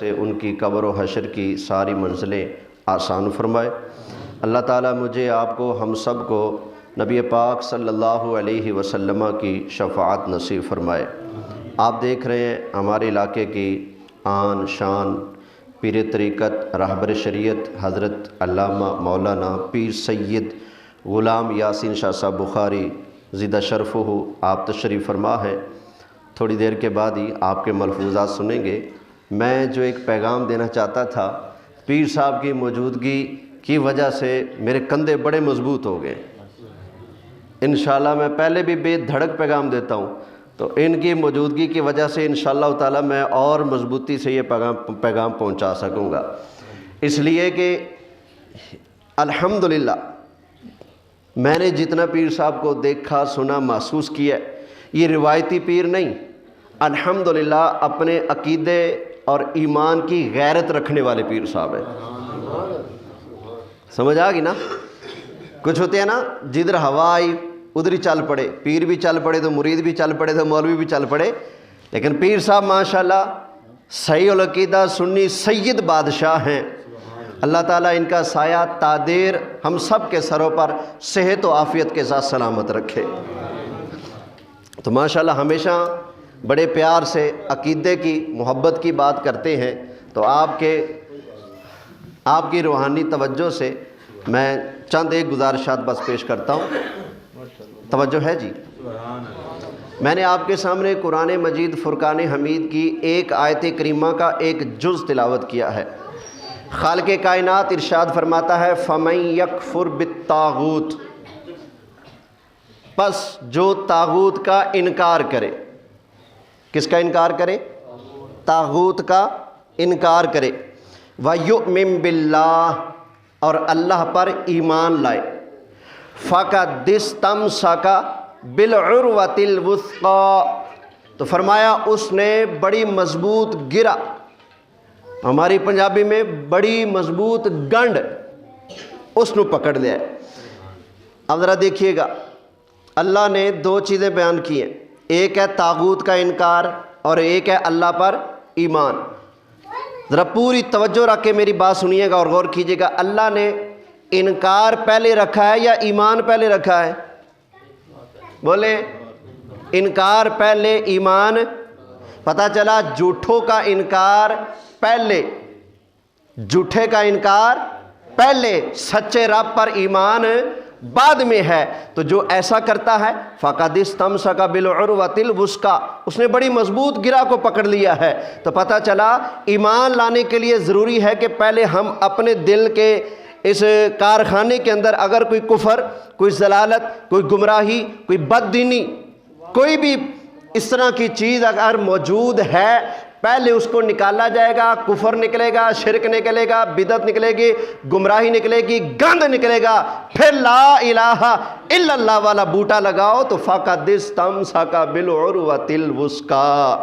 سے ان کی قبر و حشر کی ساری منزلیں آسان فرمائے۔ اللہ تعالیٰ مجھے، آپ کو، ہم سب کو نبی پاک صلی اللہ علیہ وسلم کی شفاعت نصیب فرمائے۔ آپ دیکھ رہے ہیں ہمارے علاقے کی آن شان پیر طریقت رہبر شریعت حضرت علامہ مولانا پیر سید غلام یاسین شاہ صاحب بخاری زدہ شرفہ، آپ تشریف فرما ہے۔ تھوڑی دیر کے بعد ہی آپ کے ملفوظات سنیں گے۔ میں جو ایک پیغام دینا چاہتا تھا، پیر صاحب کی موجودگی کی وجہ سے میرے کندھے بڑے مضبوط ہو گئے۔ انشاءاللہ میں پہلے بھی بے دھڑک پیغام دیتا ہوں، تو ان کی موجودگی کی وجہ سے انشاءاللہ تعالی میں اور مضبوطی سے یہ پیغام پہنچا سکوں گا۔ اس لیے کہ الحمدللہ میں نے جتنا پیر صاحب کو دیکھا، سنا، محسوس کیا، یہ روایتی پیر نہیں، الحمدللہ اپنے عقیدے اور ایمان کی غیرت رکھنے والے پیر صاحب ہیں۔ سمجھ آ گئی نا؟ کچھ ہوتے ہیں نا، جدھر ہوا آئی ادھر ہی چل پڑے، پیر بھی چل پڑے تو مرید بھی چل پڑے تو مولوی بھی چل پڑے، لیکن پیر صاحب ماشاءاللہ صحیح العقیدہ سنی سید بادشاہ ہیں۔ اللہ تعالیٰ ان کا سایہ تادیر ہم سب کے سروں پر صحت و عافیت کے ساتھ سلامت رکھے۔ تو ماشاءاللہ ہمیشہ بڑے پیار سے عقیدے کی محبت کی بات کرتے ہیں، تو آپ کی روحانی توجہ سے میں چند ایک گزارشات بس پیش کرتا ہوں۔ توجہ ہے جی؟ میں نے آپ کے سامنے قرآن مجید فرقان حمید کی ایک آیت کریمہ کا ایک جز تلاوت کیا ہے۔ خالق کائنات ارشاد فرماتا ہے فَمَن يَكْفُرْ بِالطَّاغُوتِ، پس جو طاغوت کا انکار کرے۔ کس کا انکار کرے؟ طاغوت کا انکار کرے۔ وَيُؤْمِن بِاللَّهِ، اور اللہ پر ایمان لائے۔ فَقَدِ اسْتَمْسَكَ بِالْعُرْوَةِ الْوُثْقَىٰ، تو فرمایا اس نے بڑی مضبوط گرا، ہماری پنجابی میں بڑی مضبوط گنڈ، اس نے پکڑ لیا ہے۔ اب ذرا دیکھیے گا، اللہ نے دو چیزیں بیان کی ہیں، ایک ہے طاغوت کا انکار اور ایک ہے اللہ پر ایمان۔ ذرا پوری توجہ رکھ کے میری بات سنیے گا اور غور کیجیے گا، اللہ نے انکار پہلے رکھا ہے یا ایمان پہلے رکھا ہے؟ بولے انکار پہلے ایمان؟ پتہ چلا جھوٹوں کا انکار پہلے، جھوٹے کا انکار پہلے، سچے رب پر ایمان بعد میں ہے۔ تو جو ایسا کرتا ہے فَقَدِ اسْتَمْسَكَ بِالْعُرْوَةِ الْوُثْقَىٰ، اس نے بڑی مضبوط گرہ کو پکڑ لیا ہے۔ تو پتہ چلا ایمان لانے کے لیے ضروری ہے کہ پہلے ہم اپنے دل کے اس کارخانے کے اندر اگر کوئی کفر، کوئی ضلالت، کوئی گمراہی، کوئی بددینی، کوئی بھی اس طرح کی چیز اگر موجود ہے، پہلے اس کو نکالا جائے گا۔ کفر نکلے گا، شرک نکلے گا، بدعت نکلے گی، گمراہی نکلے گی، گند نکلے گا، پھر لا الہ الا اللہ والا بوٹا لگاؤ تو فَقَدِ اسْتَمْسَكَ بِالْعُرْوَةِ الْوُثْقَىٰ،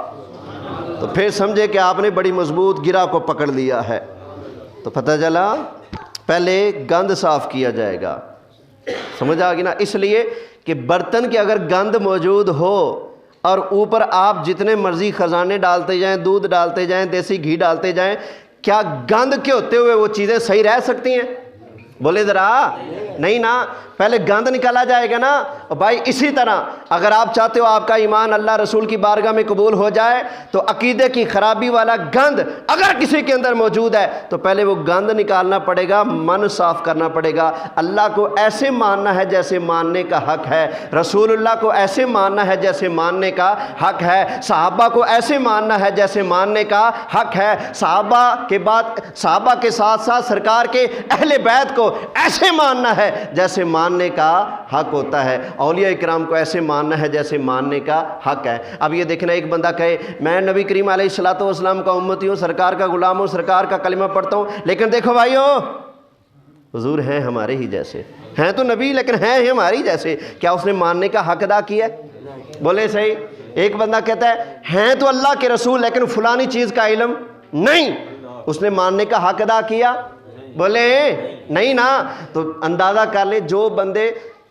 تو پھر سمجھے کہ آپ نے بڑی مضبوط گرہ کو پکڑ لیا ہے۔ تو پتہ چلا پہلے گند صاف کیا جائے گا۔ سمجھ آ گئی نا؟ اس لیے کہ برتن کی اگر گند موجود ہو اور اوپر آپ جتنے مرضی خزانے ڈالتے جائیں، دودھ ڈالتے جائیں، دیسی گھی ڈالتے جائیں، کیا گند کے ہوتے ہوئے وہ چیزیں صحیح رہ سکتی ہیں؟ بولے ذرا، نہیں نا، پہلے گند نکالا جائے گا نا۔ بھائی اسی طرح اگر آپ چاہتے ہو آپ کا ایمان اللہ رسول کی بارگاہ میں قبول ہو جائے، تو عقیدے کی خرابی والا گند اگر کسی کے اندر موجود ہے تو پہلے وہ گند نکالنا پڑے گا، من صاف کرنا پڑے گا۔ اللہ کو ایسے ماننا ہے جیسے ماننے کا حق ہے، رسول اللہ کو ایسے ماننا ہے جیسے ماننے کا حق ہے، صحابہ کو ایسے ماننا ہے جیسے ماننے کا حق ہے، صحابہ کے بعد صحابہ کے ساتھ ساتھ سرکار کے اہل بیت کو ایسے ماننا ہے جیسے ماننے کا حق ہوتا ہے، اولیاء اکرام کو ایسے ماننا ہے جیسے ماننے کا حق ہے۔ اب یہ دیکھنا، ایک بندہ کہے میں نبی کریم علیہ الصلوۃ والسلام کا امتی ہوں، سرکار کا غلام ہوں، سرکار کا کلمہ پڑھتا ہوں، لیکن دیکھو بھائیو حضور ہیں ہمارے ہی جیسے، ہیں تو نبی لیکن ہیں ہماری جیسے، کیا اس نے ماننے کا حق ادا کیا ہے؟ بولے صحیح۔ ایک بندہ کہتا ہے ہیں تو اللہ کے رسول لیکن فلانی چیز کا علم نہیں، اس نے ماننے کا حق ادا کیا؟ بولے نہیں نا۔ تو اندازہ کر لیں جو بندے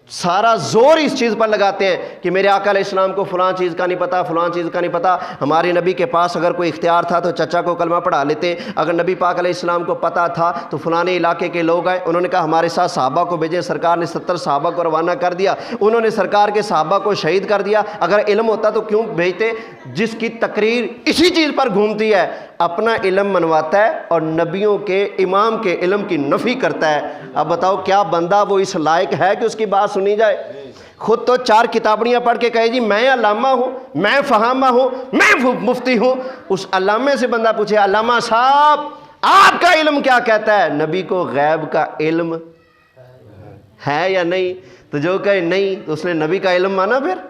سارا زور اس چیز پر لگاتے ہیں کہ میرے آقا علیہ السلام کو فلاں چیز کا نہیں پتہ، فلاں چیز کا نہیں پتہ. ہمارے نبی کے پاس اگر کوئی اختیار تھا تو چچا کو کلمہ پڑھا لیتے. اگر نبی پاک علیہ السلام کو پتہ تھا تو فلانے علاقے کے لوگ آئے، انہوں نے کہا ہمارے ساتھ صحابہ کو بھیجیں. سرکار نے 70 صحابہ کو روانہ کر دیا، انہوں نے سرکار کے صحابہ کو شہید کر دیا. اگر علم ہوتا تو کیوں بھیجتے؟ جس کی تقریر اسی چیز پر گھومتی ہے، اپنا علم منواتا ہے اور نبیوں کے امام کے علم کی نفی کرتا ہے. اب بتاؤ کیا بندہ وہ اس لائق ہے کہ اس کی بات سنی جائے؟ خود تو 4 کتابڑیاں پڑھ کے کہے جی میں علامہ ہوں، میں فہامہ ہوں، میں مفتی ہوں. اس علامے سے بندہ پوچھے علامہ صاحب آپ کا علم کیا کہتا ہے؟ نبی کو غیب کا علم ہے یا نہیں؟ تو جو کہے نہیں تو اس نے نبی کا علم مانا. پھر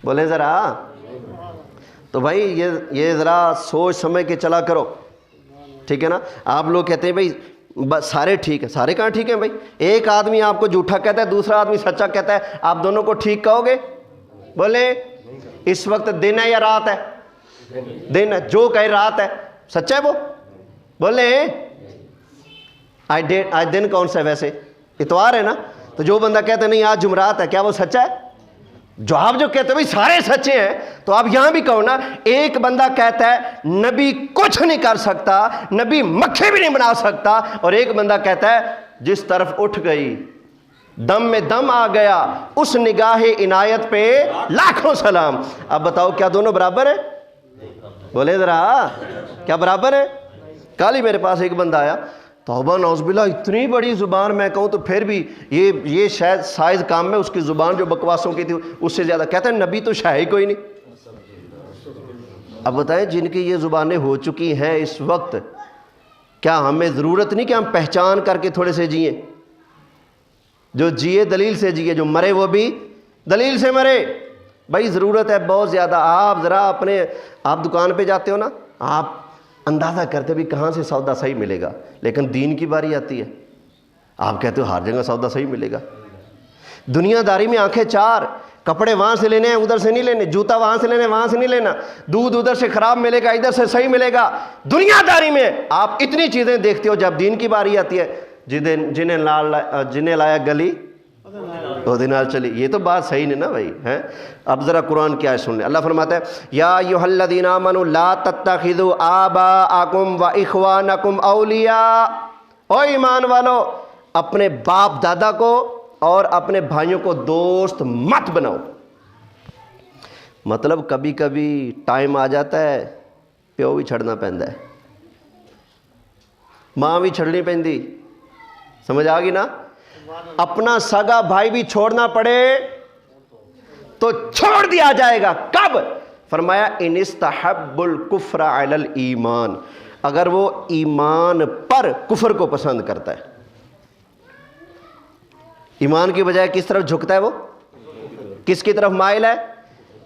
بولیں ذرا. تو بھائی یہ ذرا سوچ سمجھ کے چلا کرو، ٹھیک ہے نا. آپ لوگ کہتے ہیں بھائی بس سارے ٹھیک ہیں. سارے کہاں ٹھیک ہیں بھائی؟ ایک آدمی آپ کو جھوٹا کہتا ہے، دوسرا آدمی سچا کہتا ہے، آپ دونوں کو ٹھیک کہو گے؟ بولے اس وقت دن ہے یا رات ہے؟ دن ہے. جو کہے رات ہے سچا ہے وہ؟ بولے آج دن کون سا ہے؟ ویسے اتوار ہے نا. تو جو بندہ کہتا ہے نہیں آج جمعرات ہے، کیا وہ سچا ہے؟ جو آپ جو کہتے ہیں بھائی سارے سچے ہیں، تو آپ یہاں بھی کہو نا. ایک بندہ کہتا ہے نبی کچھ نہیں کر سکتا، نبی مکھے بھی نہیں بنا سکتا، اور ایک بندہ کہتا ہے جس طرف اٹھ گئی دم میں دم آ گیا اس نگاہ عنایت پہ لاکھوں سلام. اب بتاؤ کیا دونوں برابر ہیں؟ بولے ذرا کیا برابر ہے؟ کل ہی میرے پاس ایک بندہ آیا، توبہ نعوذ باللہ اتنی بڑی زبان، میں کہوں تو پھر بھی یہ شاید سائز کام میں، اس کی زبان جو بکواسوں کی تھی اس سے زیادہ. کہتا ہے نبی تو شاہ ہی کوئی نہیں. اب بتائیں جن کی یہ زبانیں ہو چکی ہیں اس وقت، کیا ہمیں ضرورت نہیں کہ ہم پہچان کر کے تھوڑے سے جئیں؟ جو جیے دلیل سے جیے، جو مرے وہ بھی دلیل سے مرے. بھائی ضرورت ہے بہت زیادہ. آپ ذرا آپ دکان پہ جاتے ہو نا، آپ اندازہ کرتے بھی کہاں سے سودا صحیح ملے گا، لیکن دین کی باری آتی ہے آپ کہتے ہو ہر جگہ سودا صحیح ملے گا. دنیا داری میں آنکھیں 4، کپڑے وہاں سے لینے ہیں ادھر سے نہیں لینے، جوتا وہاں سے لینے وہاں سے نہیں لینا، دودھ ادھر سے خراب ملے گا ادھر سے صحیح ملے گا. دنیا داری میں آپ اتنی چیزیں دیکھتے ہو، جب دین کی باری آتی ہے جنہیں لایا گلی وہ دن نال چلی. یہ تو بات صحیح نہیں نا بھائی ہیں. اب ذرا قرآن کیا ہے سن لیں. اللہ فرماتا ہے یا ایھا الذین آمنوا لا تتخذوا آباءکم واخوانکم اولیاء. او ایمان والو اپنے باپ دادا کو اور اپنے بھائیوں کو دوست مت بناؤ. مطلب کبھی کبھی ٹائم آ جاتا ہے پیو بھی چھڑنا پیندا ہے، ماں بھی چھڑنی پیندی. سمجھ آ گئی نا. اپنا سگا بھائی بھی چھوڑنا پڑے تو چھوڑ دیا جائے گا. کب؟ فرمایا ان استحب الکفر علی الایمان، اگر وہ ایمان پر کفر کو پسند کرتا ہے. ایمان کی بجائے کس طرف جھکتا ہے؟ وہ کس کی طرف مائل ہے؟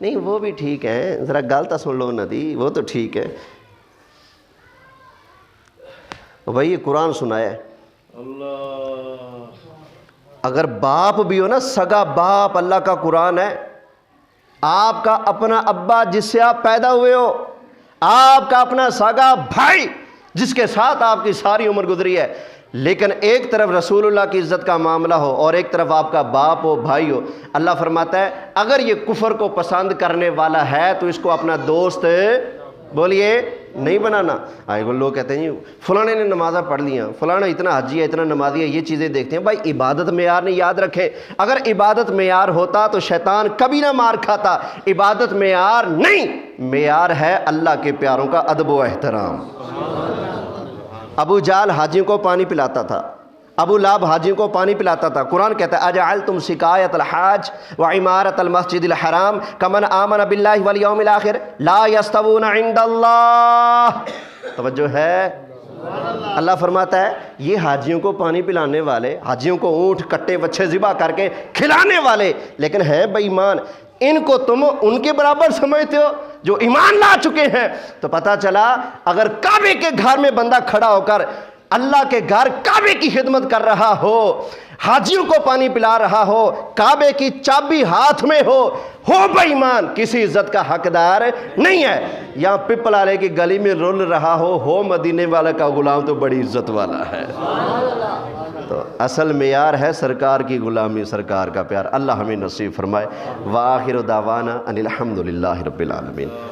نہیں وہ بھی ٹھیک ہے، ذرا گالتا سن لو ندی، وہ تو ٹھیک ہے. بھائی یہ قرآن سنایا ہے. اگر باپ بھی ہو نا، سگا باپ، اللہ کا قرآن ہے. آپ کا اپنا ابا جس سے آپ پیدا ہوئے ہو، آپ کا اپنا سگا بھائی جس کے ساتھ آپ کی ساری عمر گزری ہے، لیکن ایک طرف رسول اللہ کی عزت کا معاملہ ہو اور ایک طرف آپ کا باپ ہو، بھائی ہو. اللہ فرماتا ہے اگر یہ کفر کو پسند کرنے والا ہے تو اس کو اپنا دوست بولیے نہیں بنانا. لوگ کہتے ہیں فلانے نے نمازیں پڑھ لی ہیں، فلانا اتنا حجی ہے، اتنا نمازی ہے، یہ چیزیں دیکھتے ہیں. بھائی عبادت معیار نہیں، یاد رکھے. اگر عبادت معیار ہوتا تو شیطان کبھی نہ مار کھاتا. عبادت معیار نہیں، معیار ہے اللہ کے پیاروں کا ادب و احترام. ابو جہل حاجیوں کو پانی پلاتا تھا، ابو لہب حاجیوں کو پانی پلاتا تھا. قرآن کہتا ہے اجعلتم سقایۃ الحاج وعمارۃ المسجد الحرام کمن آمن باللہ والیوم الآخر لا یستوون عند اللہ. توجہ ہے. اللہ فرماتا ہے یہ حاجیوں کو پانی پلانے والے، حاجیوں کو اونٹ کٹے وچھے ذبح کر کے کھلانے والے، لیکن ہیں بے ایمان. ان کو تم ان کے برابر سمجھتے ہو جو ایمان لا چکے ہیں. تو پتہ چلا اگر کعبے کے گھر میں بندہ کھڑا ہو کر اللہ کے گھر کعبے کی خدمت کر رہا ہو، حاجیوں کو پانی پلا رہا ہو، کعبے کی چابی ہاتھ میں ہو بے ایمان، کسی عزت کا حقدار نہیں ہے. یا پپل والے کی گلی میں رول رہا ہو مدینے والا کا غلام تو بڑی عزت والا ہے. تو اصل معیار ہے سرکار کی غلامی، سرکار کا پیار۔ اللہ ہمیں نصیب فرمائے۔ وآخر دعوانا ان الحمد للہ رب العالمین۔